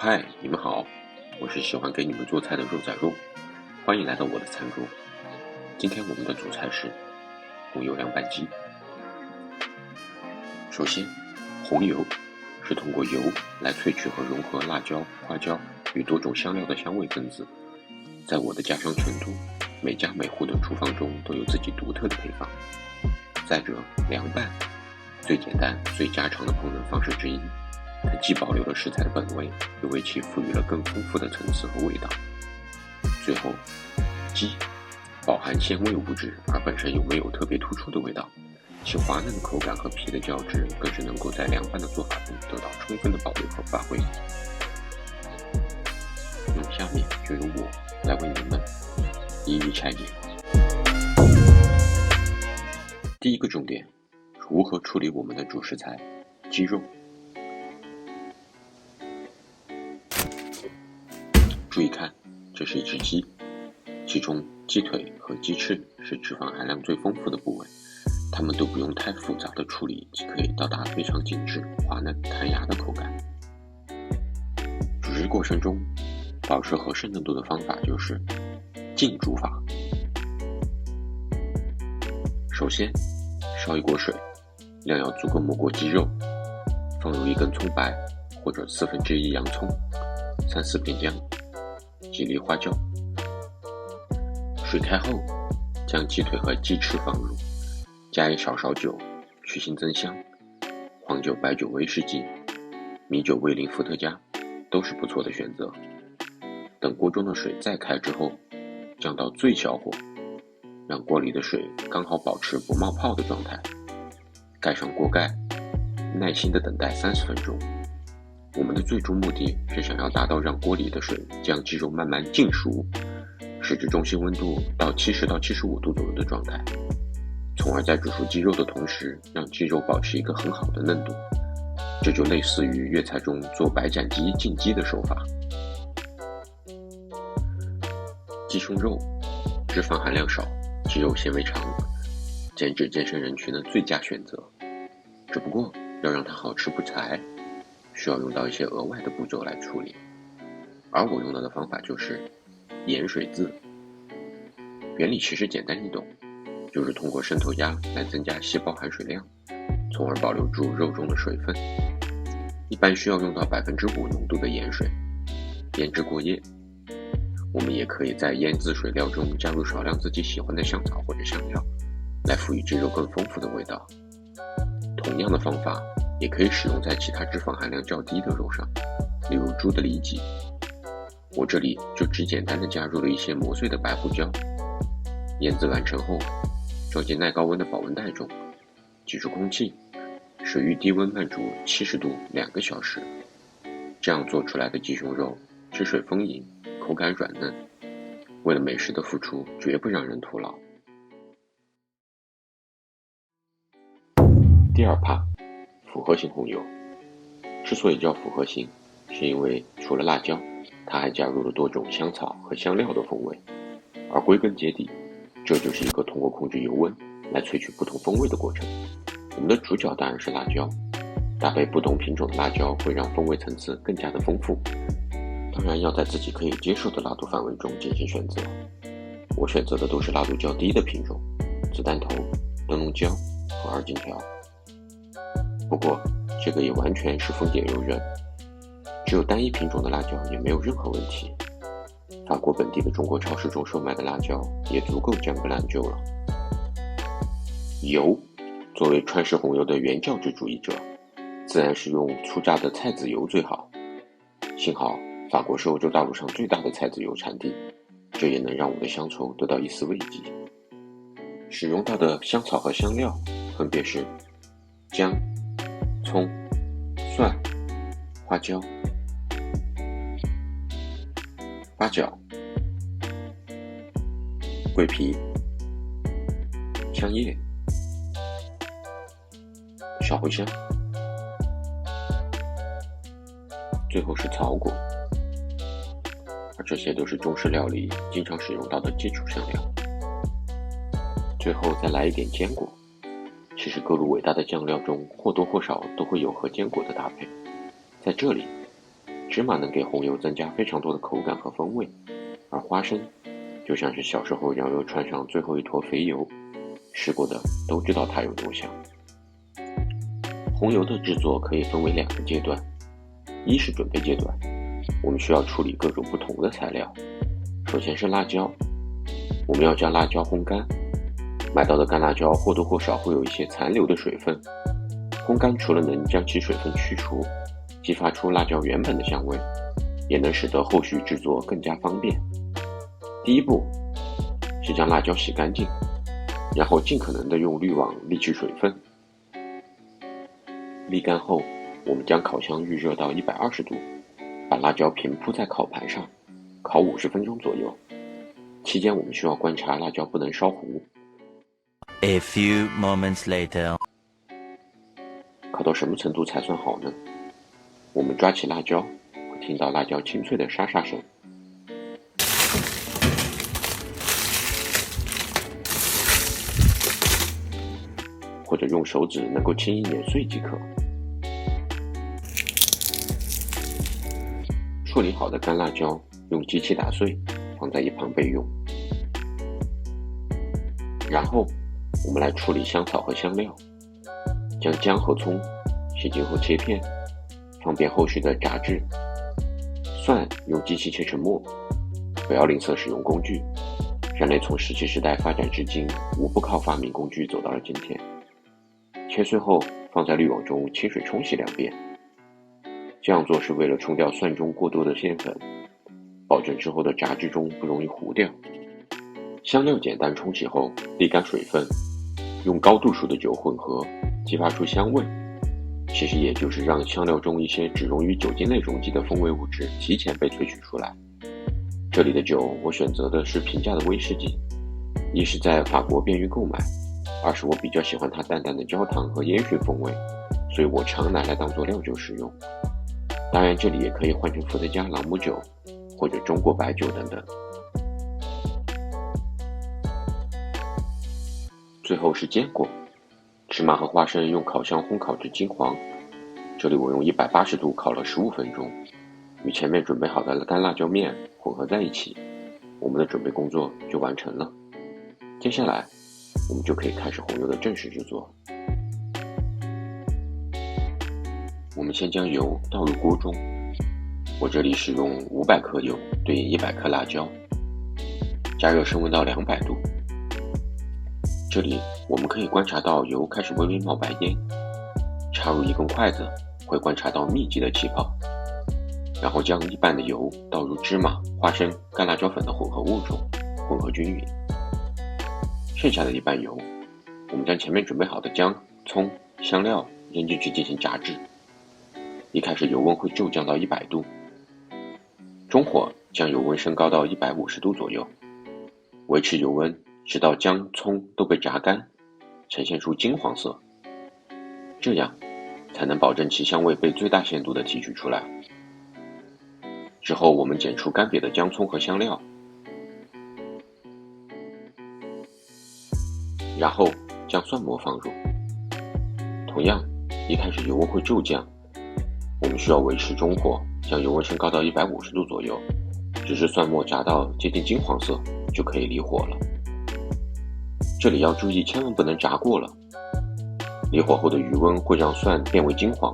嗨，你们好，我是喜欢给你们做菜的肉仔肉，欢迎来到我的餐桌。今天我们的主菜是红油凉拌鸡。首先，红油是通过油来萃取和融合辣椒、花椒与多种香料的香味分子。在我的家乡成都，每家每户的厨房中都有自己独特的配方。再者，凉拌最简单、最家常的烹饪方式之一，它既保留了食材的本味，又为其赋予了更丰富的层次和味道。最后，鸡饱含鲜味物质，而本身又没有特别突出的味道，其滑嫩的口感和皮的胶质更是能够在凉拌的做法中得到充分的保留和发挥。那么下面就由我来为你们一一拆解。第一个重点，如何处理我们的主食材鸡肉。注意看，这是一只鸡，其中鸡腿和鸡翅是脂肪含量最丰富的部位，它们都不用太复杂的处理，即可以到达非常紧致、滑嫩、弹牙的口感。煮制过程中，保持合适嫩度的方法就是浸煮法。首先，烧一锅水，量要足够没过鸡肉，放入一根葱白或者1/4洋葱，3-4片姜，几粒花椒。水开后，将鸡腿和鸡翅放入，加一小勺酒，去腥增香。黄酒、白酒威士忌、米酒、味淋、伏特加都是不错的选择。等锅中的水再开之后，降到最小火，让锅里的水刚好保持不冒泡的状态。盖上锅盖，耐心地等待30分钟。我们的最终目的是想要达到让锅里的水将鸡肉慢慢浸熟，使之中心温度到70到75度左右的状态，从而在煮熟鸡肉的同时，让鸡肉保持一个很好的嫩度。这就类似于粤菜中做白斩鸡浸鸡的手法。鸡胸肉脂肪含量少，肌肉纤维长，减脂健身人群的最佳选择。只不过要让它好吃不柴，需要用到一些额外的步骤来处理，而我用到的方法就是盐水渍。原理其实简单易懂，就是通过渗透压来增加细胞含水量，从而保留住肉中的水分。一般需要用到5%浓度的盐水，腌制过夜。我们也可以在腌制水料中加入少量自己喜欢的香草或者香料，来赋予鸡肉更丰富的味道。同样的方法也可以使用在其他脂肪含量较低的肉上，例如猪的里脊。我这里就只简单的加入了一些磨碎的白胡椒。腌制完成后，装进耐高温的保温袋中，挤出空气，水域低温慢煮70度2个小时。这样做出来的鸡胸肉汁水丰盈，口感软嫩，为了美食的付出绝不让人徒劳。第二趴，复合型红油。之所以叫复合型，是因为除了辣椒，它还加入了多种香草和香料的风味，而归根结底，这就是一个通过控制油温来萃取不同风味的过程。我们的主角当然是辣椒，搭配不同品种的辣椒会让风味层次更加的丰富。当然要在自己可以接受的辣度范围中进行选择，我选择的都是辣度较低的品种，子弹头、灯笼椒和二荆条。不过这个也完全是丰俭由人，只有单一品种的辣椒也没有任何问题。法国本地的中国超市中售卖的辣椒也足够酱不烂就了。油作为川式红油的原教旨主义者，自然是用粗榨的菜籽油最好。幸好法国是欧洲大陆上最大的菜籽油产地，这也能让我的乡愁得到一丝慰藉。使用到的香草和香料分别是姜、葱、蒜、花椒、八角、桂皮、香叶、小茴香，最后是草果，而这些都是中式料理经常使用到的基础香料。最后再来一点坚果，其实各路伟大的酱料中或多或少都会有和坚果的搭配，在这里只芝麻能给红油增加非常多的口感和风味，而花生就像是小时候羊肉串上最后一坨肥油，吃过的都知道它有多香。红油的制作可以分为2个阶段，一是准备阶段，我们需要处理各种不同的材料。首先是辣椒，我们要将辣椒烘干，买到的干辣椒或多或少会有一些残留的水分，烘干除了能将其水分去除，激发出辣椒原本的香味，也能使得后续制作更加方便。第一步是将辣椒洗干净，然后尽可能的用滤网沥去水分。沥干后，我们将烤箱预热到120度，把辣椒平铺在烤盘上，烤50分钟左右。期间我们需要观察辣椒不能烧糊。A few moments later， 烤到什么程度才算好呢？我们抓起辣椒，会听到辣椒清脆的沙沙声。或者用手指能够轻易碾碎即可。处理好的干辣椒用机器打碎，放在一旁备用。然后我们来处理香草和香料，将姜和葱洗净后切片，方便后续的炸制。蒜用机器切成末，不要吝啬使用工具。人类从石器时代发展至今，无不靠发明工具走到了今天。切碎后放在滤网中清水冲洗2遍，这样做是为了冲掉蒜中过多的淀粉，保证之后的炸制中不容易糊掉。香料简单冲洗后沥干水分，用高度数的酒混合，激发出香味，其实也就是让香料中一些只溶于酒精类溶剂的风味物质提前被萃取出来。这里的酒我选择的是平价的威士忌，一是在法国便于购买，二是我比较喜欢它淡淡的焦糖和烟熏风味，所以我常拿来当做料酒使用。当然这里也可以换成伏特加、朗姆酒或者中国白酒等等。最后是坚果，芝麻和花生用烤箱烘烤至金黄，这里我用180度烤了15分钟，与前面准备好的干辣椒面混合在一起，我们的准备工作就完成了。接下来我们就可以开始红油的正式制作。我们先将油倒入锅中，我这里使用500克油对应100克辣椒，加热升温到200度。这里我们可以观察到油开始微微冒白烟，插入1根筷子会观察到密集的气泡，然后将一半的油倒入芝麻、花生、干辣椒粉的混合物中，混合均匀。剩下的一半油，我们将前面准备好的姜、葱、香料扔进去进行炸制。一开始油温会骤降到100度，中火将油温升高到150度左右，维持油温直到姜、葱都被炸干，呈现出金黄色，这样才能保证其香味被最大限度地提取出来。之后我们剪出干瘪的姜、葱和香料，然后将蒜末放入。同样，一开始油温会骤降，我们需要维持中火，将油温升高到150度左右，直至蒜末炸到接近金黄色就可以离火了。这里要注意，千万不能炸过了，离火后的余温会让蒜变为金黄，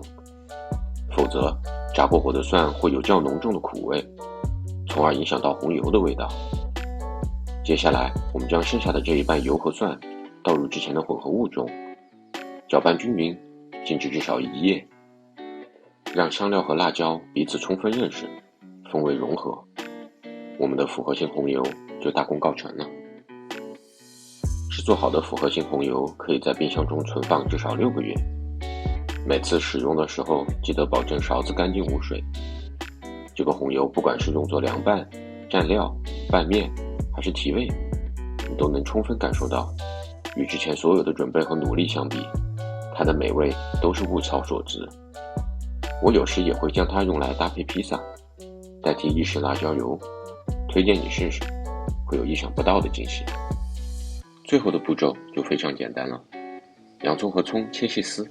否则炸过火的蒜会有较浓重的苦味，从而影响到红油的味道。接下来我们将剩下的这一半油和蒜倒入之前的混合物中，搅拌均匀，静置至少1夜，让香料和辣椒彼此充分认识，风味融合，我们的复合性红油就大功告成了。制作好的复合性红油可以在冰箱中存放至少6个月，每次使用的时候记得保证勺子干净无水。这个红油不管是用作凉拌、蘸料、拌面还是提味，你都能充分感受到，与之前所有的准备和努力相比，它的美味都是物超所值。我有时也会将它用来搭配披萨，代替意式辣椒油，推荐你试试，会有意想不到的惊喜。最后的步骤就非常简单了，洋葱和葱切细丝，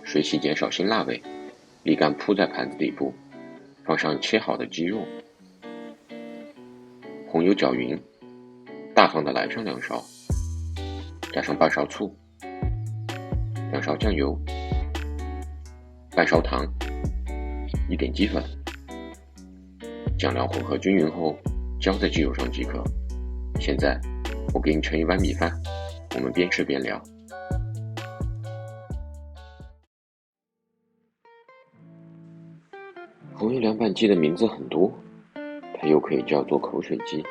水洗减少辛辣味，沥干铺在盘子底部，放上切好的鸡肉，红油搅匀，大方的来上2勺，加上半勺醋，2勺酱油，半勺糖，1点鸡粉，酱料混合均匀后浇在鸡肉上即可。现在我给你盛一碗米饭，我们边吃边聊。红油凉拌鸡的名字很多，它又可以叫做口水鸡。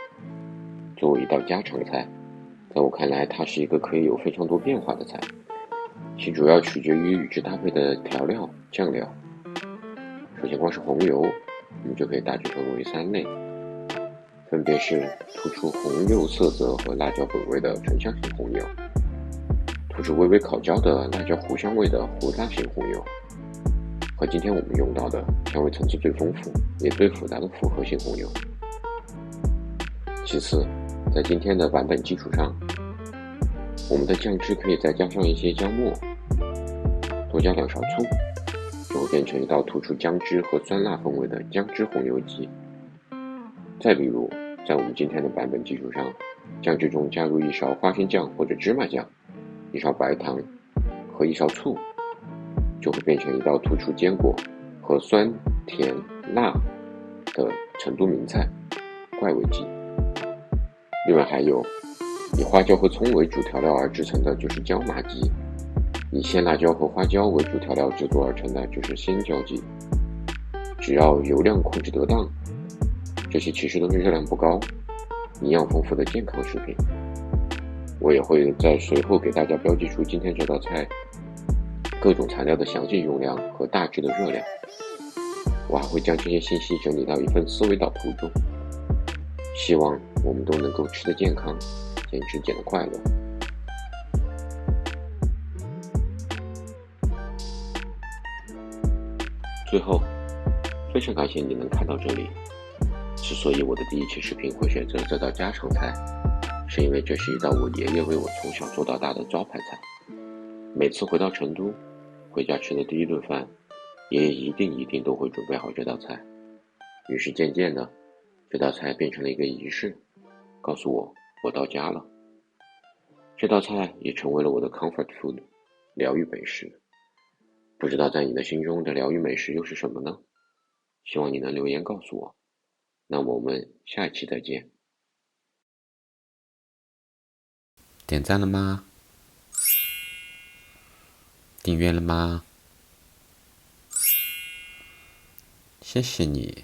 作为一道家常菜，在我看来它是一个可以有非常多变化的菜，其主要取决于与之搭配的调料酱料。首先光是红油我们就可以大致分为3类，分别是突出红肉色泽和辣椒本味的醇香型红油，突出微微烤焦的辣椒糊香味的胡辣型红油，和今天我们用到的香味层次最丰富也最复杂的复合型红油。其次，在今天的版本基础上，我们的酱汁可以再加上一些姜末，多加2勺醋，就会变成一道突出姜汁和酸辣风味的姜汁红油鸡。再比如，在我们今天的版本基础上，酱汁中加入1勺花生酱或者芝麻酱，1勺白糖和1勺醋，就会变成一道突出坚果和酸、甜、辣的成都名菜怪味鸡。另外还有以花椒和葱为主调料而制成的就是椒麻鸡，以鲜辣椒和花椒为主调料制作而成的就是鲜椒鸡。只要油量控制得当，这些其实都是热量不高、营养丰富的健康食品。我也会在随后给大家标记出今天这道菜各种材料的详细用量和大致的热量。我还会将这些信息整理到一份思维导图中，希望我们都能够吃得健康，减脂减得快乐。最后，非常感谢你能看到这里。之所以我的第一期视频会选择这道家常菜，是因为这是一道我爷爷为我从小做到大的招牌菜。每次回到成都，回家吃的第一顿饭，爷爷一定都会准备好这道菜。于是渐渐的，这道菜变成了一个仪式，告诉我到家了。这道菜也成为了我的 comfort food， 疗愈美食。不知道在你的心中的疗愈美食又是什么呢？希望你能留言告诉我。那么我们下一期再见。点赞了吗？订阅了吗？谢谢你。